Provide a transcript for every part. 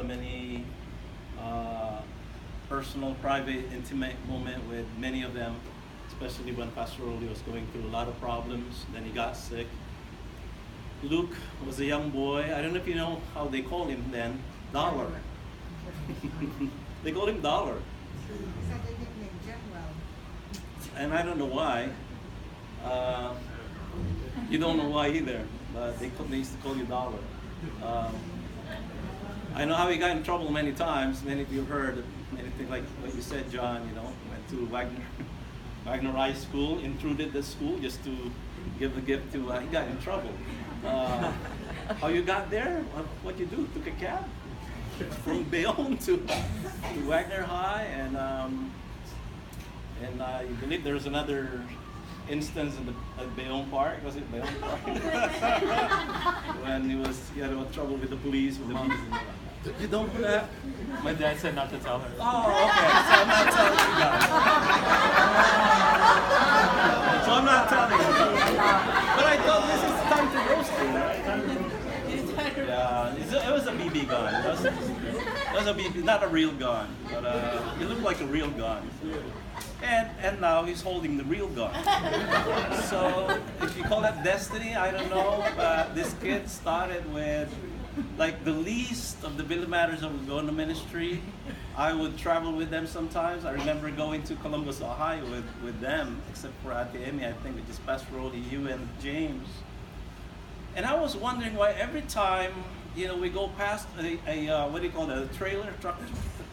so many personal, private, intimate moment with many of them, especially when Pastor Oli was going through a lot of problems. Then he got sick. Luke was a young boy. I don't know if you know how they called him then. Dollar. They called him Dollar. And I don't know why. You don't know why either, but they used to call you Dollar. I know how he got in trouble many times. Many of you heard anything like what you said, John. You know, went to Wagner High School, intruded the school just to give a gift to. He got in trouble. How you got there? What you do? Took a cab from Bayonne to Wagner High, and I believe there's another instance in the Bayonne Park. Was it Bayonne Park? When he had trouble with the police with the bees. You don't know that? My dad said not to tell her. Oh, okay. So I'm not telling you guys. So I'm not telling you. But I thought this is time to roast him, right? Yeah, it was a BB gun. It was a BB, not a real gun, but it looked like a real gun. And now he's holding the real gun. So if you call that destiny, I don't know. But this kid started with like the least of the Villamaters that would go in the ministry. I would travel with them sometimes. I remember going to Columbus, Ohio with them, except for Ate Emi, I think, which is Pastor Rody, you and James. And I was wondering why every time, you know, we go past a what do you call it, a trailer,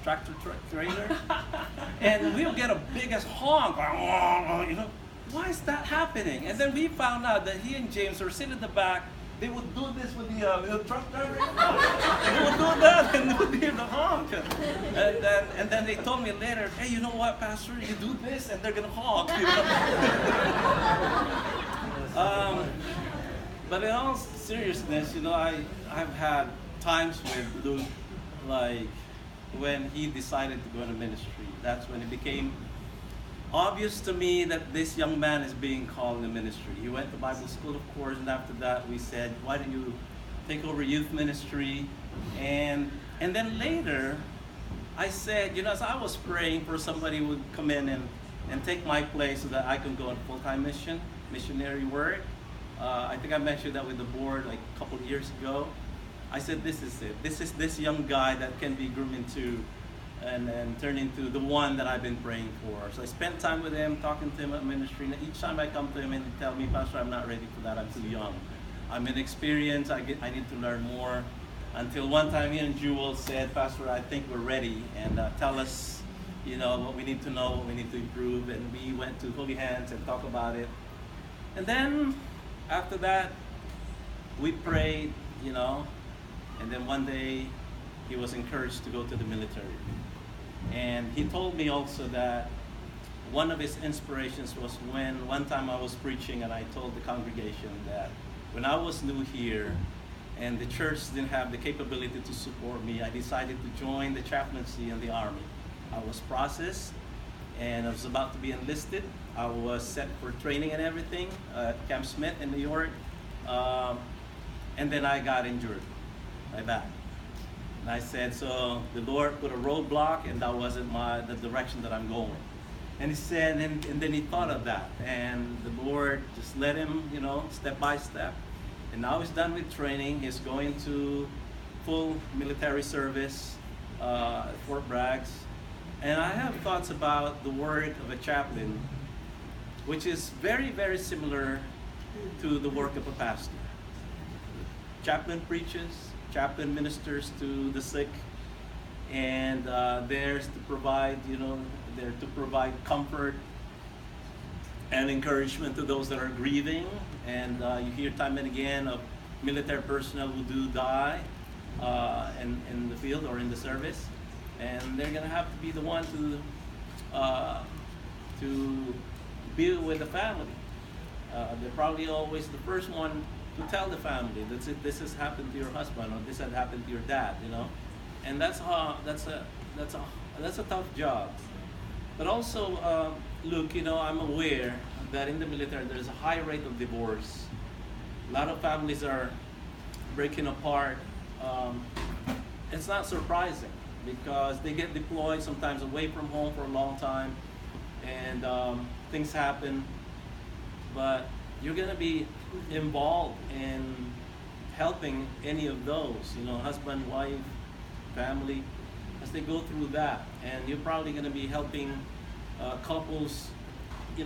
tractor trailer, and we'll get a biggest honk, you know, why is that happening? And then we found out that he and James were sitting in the back. They would do this with the truck driver. They would do that and they would hear the honk. And then they told me later, hey, you know what, Pastor, you do this and they're gonna honk. You know? But in all seriousness, you know, I've had times with Luke, like when he decided to go into ministry. That's when it became obvious to me that this young man is being called in ministry. He went to Bible school, of course, and after that we said, why don't you take over youth ministry? And then later, I said, you know, as I was praying for somebody who would come in and take my place so that I can go on full-time missionary work. I think I mentioned that with the board like a couple of years ago. I said, this is it. This is this young guy that can be groomed into and turn into the one that I've been praying for. So I spent time with him, talking to him at ministry. And each time I come to him and he tell me, Pastor, I'm not ready for that. I'm too young. I'm inexperienced. I need to learn more. Until one time he and Jewel said, Pastor, I think we're ready. And tell us, you know, what we need to know, what we need to improve. And we went to Holy Hands and talked about it. And then after that, we prayed, you know, and then one day he was encouraged to go to the military. And he told me also that one of his inspirations was when one time I was preaching and I told the congregation that when I was new here and the church didn't have the capability to support me, I decided to join the chaplaincy in the Army. I was processed and I was about to be enlisted. I was set for training and everything at Camp Smith in New York. And then I got injured, my back. And I said, so the Lord put a roadblock and that wasn't the direction that I'm going. And he said, and then he thought of that. And the Lord just led him, you know, step by step. And now he's done with training. He's going to full military service at Fort Braggs. And I have thoughts about the work of a chaplain, which is very, very similar to the work of a pastor. Chaplain preaches, chaplain ministers to the sick, and there's to provide, you know, there to provide comfort and encouragement to those that are grieving. And you hear time and again of military personnel who do die in the field or in the service, and they're gonna have to be the one to be with the family. They're probably always the first one to tell the family that this has happened to your husband or this had happened to your dad, you know, and that's a tough job. But also, look, you know, I'm aware that in the military there's a high rate of divorce. A lot of families are breaking apart. it's not surprising because they get deployed sometimes away from home for a long time, and things happen. But you're gonna be involved in helping any of those, husband, wife, family, as they go through that, and you're probably gonna be helping couples,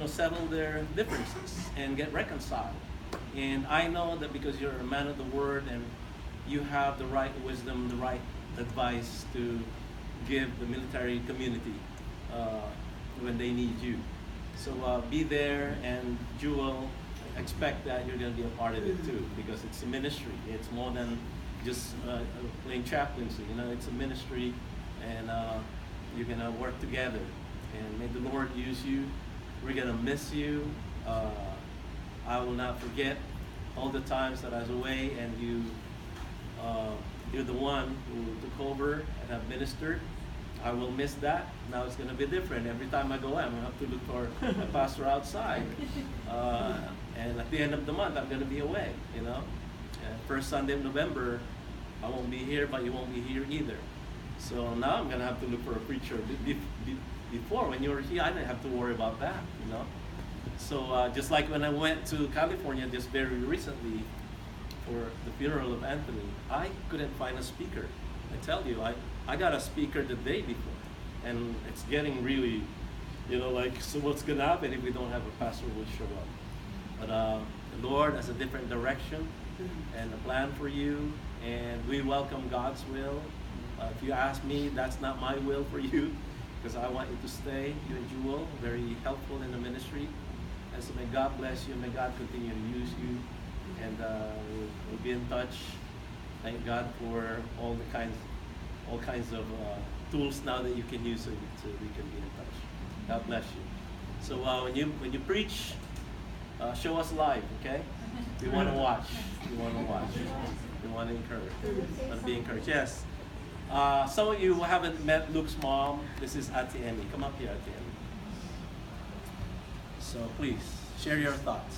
settle their differences and get reconciled. And I know that because you're a man of the word and you have the right wisdom, the right advice to give the military community when they need you. So be there, and Jewel, expect that you're going to be a part of it too, because it's a ministry. It's more than just playing chaplaincy. It's a ministry, and you're going to work together. And may the Lord use you. We're going to miss you. I will not forget all the times that I was away, and you're the one who took over and have ministered. I will miss that. Now it's going to be different. Every time I go, I'm going to have to look for a pastor outside. And at the end of the month, I'm going to be away, And first Sunday of November, I won't be here, but you won't be here either. So now I'm going to have to look for a preacher. Before, when you were here, I didn't have to worry about that, So just like when I went to California just very recently for the funeral of Anthony, I couldn't find a speaker. I tell you, I got a speaker the day before, and it's getting really, so what's gonna happen if we don't have a pastor who will show up? But the Lord has a different direction and a plan for you, and we welcome God's will. If you ask me, that's not my will for you, because I want you to stay, you and Jewel, very helpful in the ministry. And so may God bless you, may God continue to use you, and we'll be in touch. Thank God for all kinds of tools now that you can use, so we can be in touch. God bless you. So when you preach, show us live, okay? We want to watch. We want to watch. We want to encourage. We want to be encouraged. Yes. Some of you who haven't met Luke's mom, this is Ate Emmy. Come up here, Ate Emmy. So please, share your thoughts.